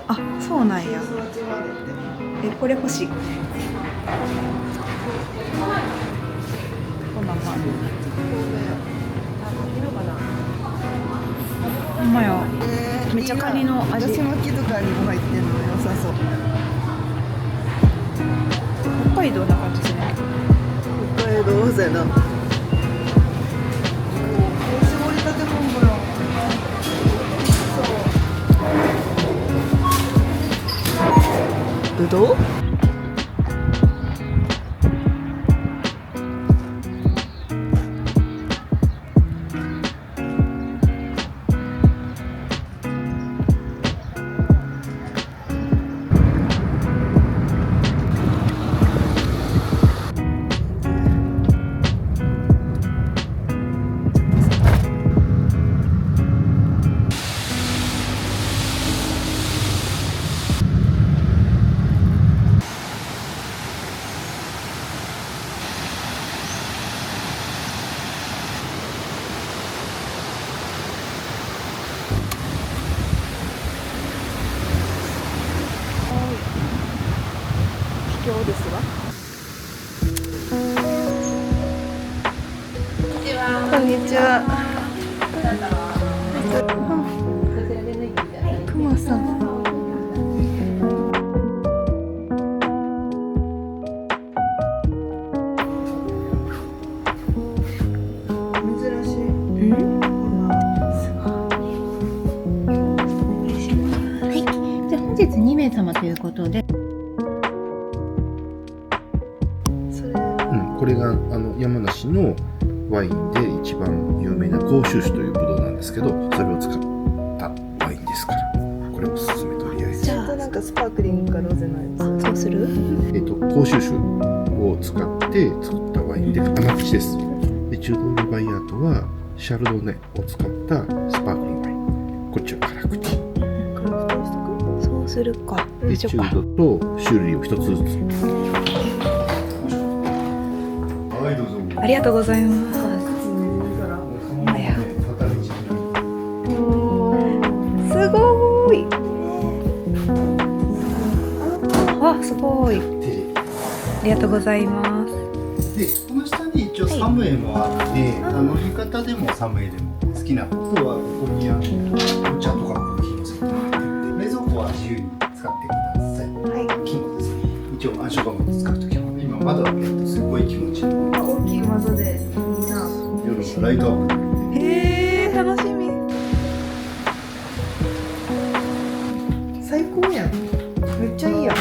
あ、そうなんや。これ欲しい。こんなんもある。ほんまや。めっちゃカニの味。だし巻きとかにも入ってるの良さそう。北海道な感じするね。北海道そうやな。絞りたて昆布の。ぶどう？秘境ですわ。こんにちは。くまさん。珍しい。はい、じゃあ本日2名様ということで、これが山梨のワインで一番有名な甲州酒というブドウなんですけど、それを使ったワインですから、これおすすめとりあえず。ちょっとなんかスパークリングかロゼのやつ。そうする？甲州酒を使って作ったワインで甘口です。で、中道リバイアートはシャルドネを使ったスパークリングワイン。こっちは辛口。そうするか。で、中度と種類を一つずつ。はい、どうぞ。ありがとうございます。すごい。あ、すごい。ありがとうございます。で、この下に一応サムエもあって、飲み方でもサムエでも好きなことはここにお茶とかコーヒーのセットが入ってて、冷蔵庫は自由に使ってください。はい。金庫ですね。一応暗証番号使うときは今窓開けるとすごい気持ちいい。大きい窓でいいな。夜のライトアップでね。へえ、楽しみ。最高やん。めっちゃいいやん。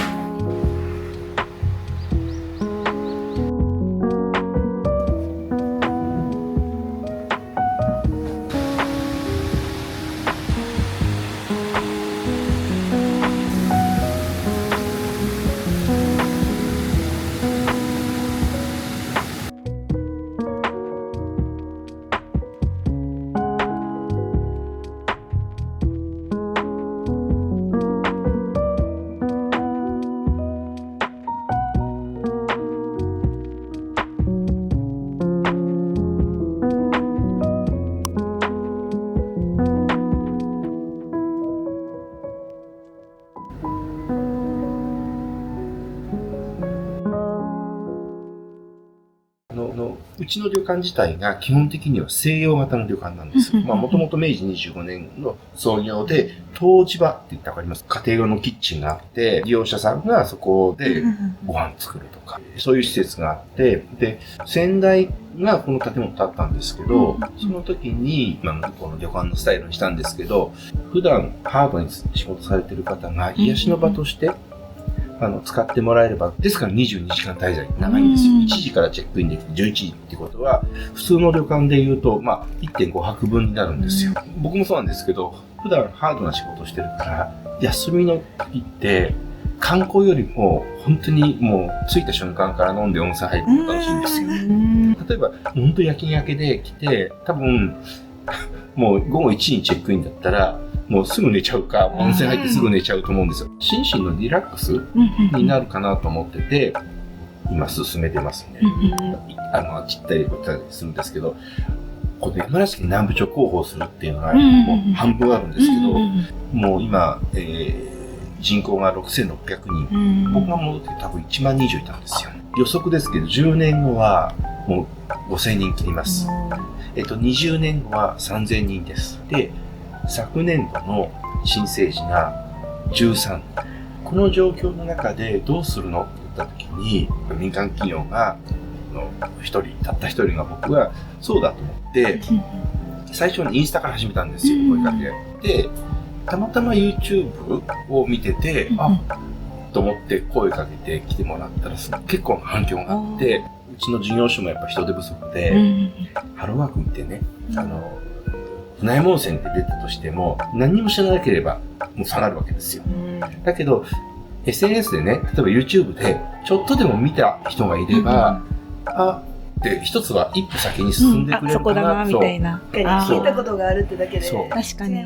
うちの旅館自体が基本的には西洋型の旅館なんです。もともと明治25年の創業で、湯治場って言ったらわかります。家庭用のキッチンがあって、利用者さんがそこでご飯作るとか、そういう施設があって、で、先代がこの建物建ったんですけど、その時に、この旅館のスタイルにしたんですけど、普段ハードに仕事されてる方が癒しの場として、使ってもらえれば、ですから22時間滞在長いんですよ。1時からチェックインできて11時ってことは、普通の旅館で言うと、1.5 泊分になるんですよ。僕もそうなんですけど、普段ハードな仕事してるから、休みの時って、観光よりも、本当にもう、着いた瞬間から飲んで温泉入るのが楽しいんですよ。例えば、本当夜勤明けで来て、多分、もう午後1時にチェックインだったら、もうすぐ寝ちゃうか、温泉入ってすぐ寝ちゃうと思うんですよ。心身のリラックスになるかなと思ってて、今進めてますね。あっち行ったりこっち行ったりするんですけど、この山梨県南部町広報するっていうのがもう半分あるんですけど、もう今、人口が6600人、僕が戻って多分1万人以上いたんですよ。予測ですけど、10年後はもう5000人切ります。20年後は3000人です。で、昨年度の新生児が13人。この状況の中でどうするのって言った時に、民間企業が、たった一人が僕はそうだと思って、最初にインスタから始めたんですよ、声かけ。で、たまたま YouTube を見てて、と思って声かけて来てもらったら結構反響があって、うちの事業所もやっぱ人手不足で、ハローワーク見てね、船山温泉って出たとしても、何にも知らなければもう下がるわけですよ。だけど、SNS でね、例えば YouTube でちょっとでも見た人がいれば、で、一つは一歩先に進んでくれるかなと。そこだな、みたいな。聞いたことがあるってだけで。そう。確かに。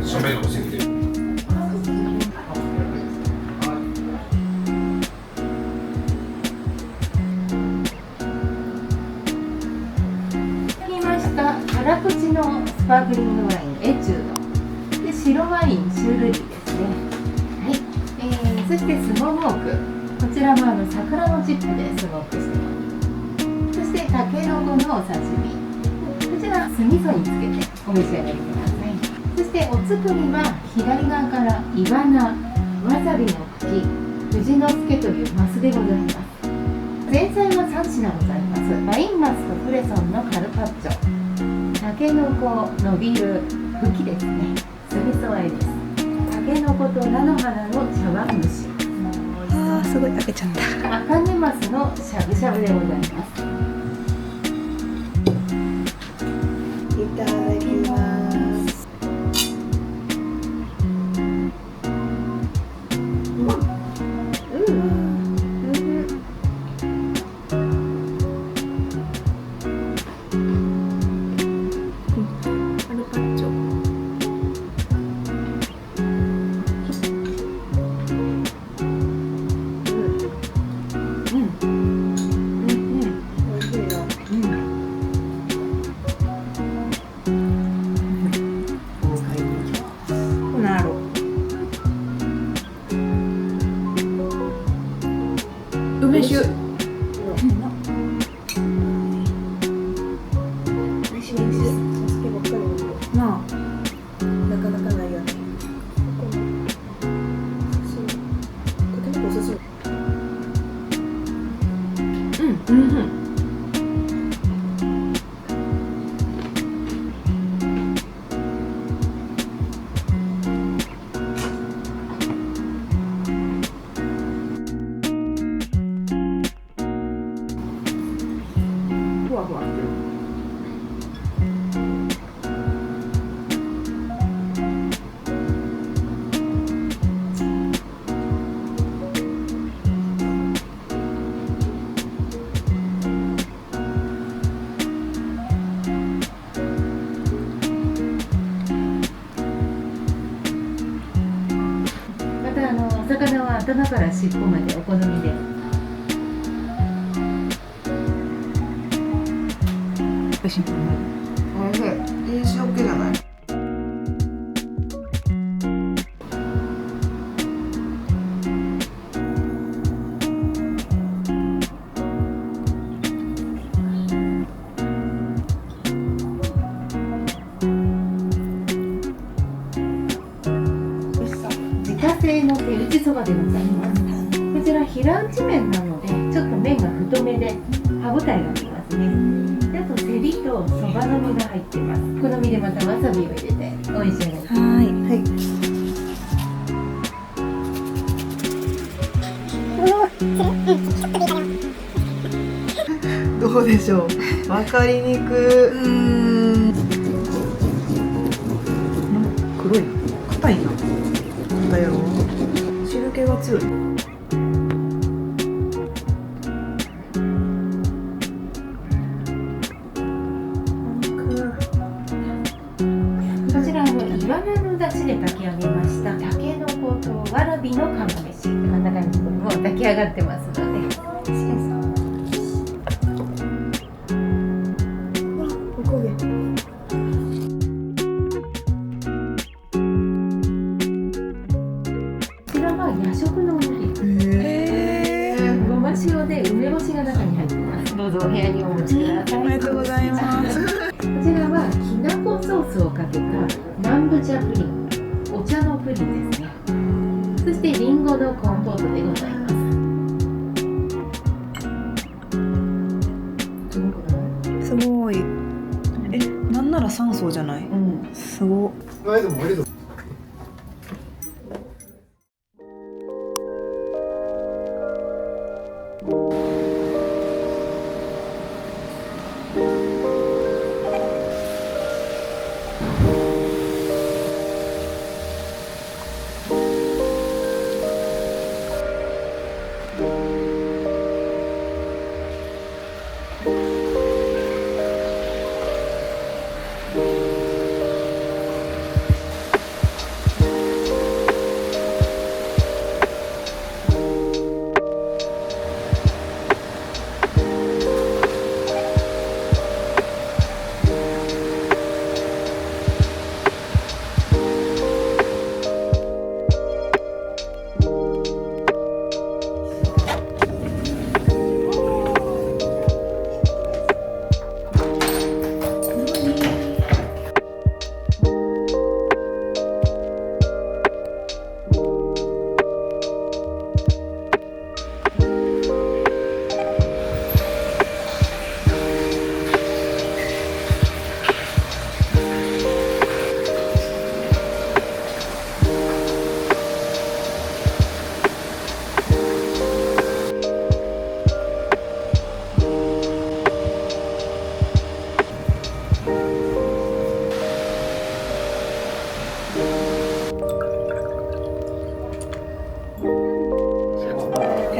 正面の席で。辛口のスパークリングワインエチュードで、白ワインシュールリーですね。はい、そしてスモーモーク、こちらも桜のチップでスモークしてます。そしてタケノコのお刺身、こちら酢味噌につけてお召し上がりください。そしてお作りは左側からイワナ、わさびの茎、富士の介というマスでございます。前菜は3品ございます。ワインマスとクレソンのカルパッチョ、タケノコのビール吹きですね。酢味噌和えです。タケノコと菜の花の茶碗蒸し。すごい食べちゃった。赤根マスのしゃぶしゃぶでございます。いただきます。梅酒。なかなかないよね。頭から尻尾までお好みで。シンプルにおいしい。いい塩気じゃない？自家製の手打ちそばでございます。こちら平打ち麺なので、ちょっと麺が太めで歯ごたえがありますね。であとセリとそばの実が入ってます。好みでまたわさびを入れておいしいです。はい。はい。どうでしょう。わかりにく。黒い。硬いな。だよ。汁気が強い。こちらイワナの出汁で炊き上げましたたけのことわらびの釜飯、こんな感じでもう炊き上がってますので。おこげ。こちらは夜食のおにぎり。へー。ごま塩で梅干しが中に入ってます。どうぞお部屋にお持ちください。おめでとうございます。こちらはきなこソースをかけた南部茶プリン、お茶のプリンですね。そしてりんごのコンポートでございます。すごくない？すごい。なんなら3層じゃない？うん。すご。前でも前でも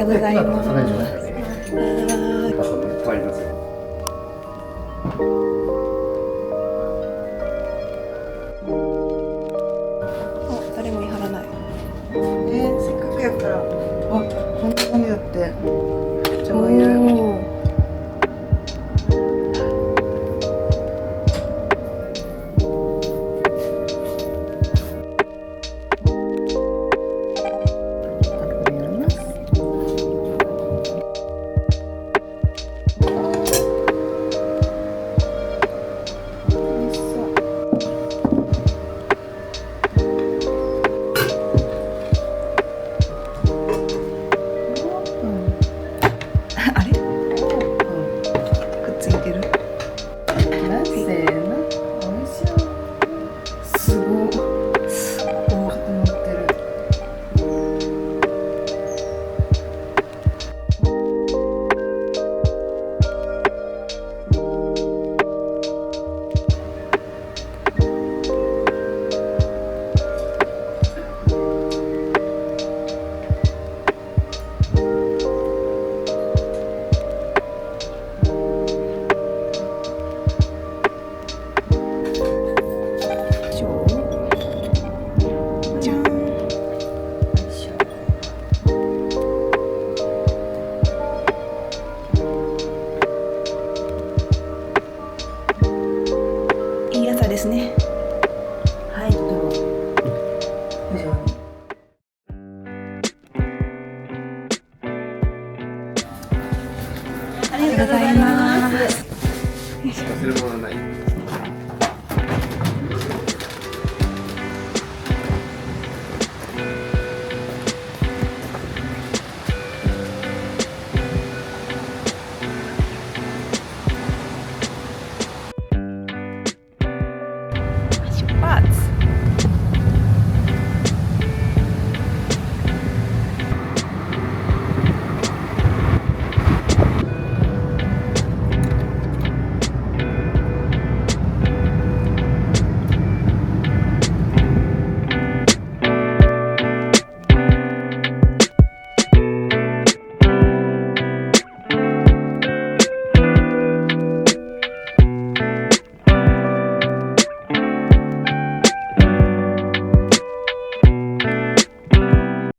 ありがとうございます。お願いしますね。変わりますよ。誰も言い張らない。せっかくやから。あ、こんな感じだって。醤油。おー。いりがとうございます。忘れ物はない。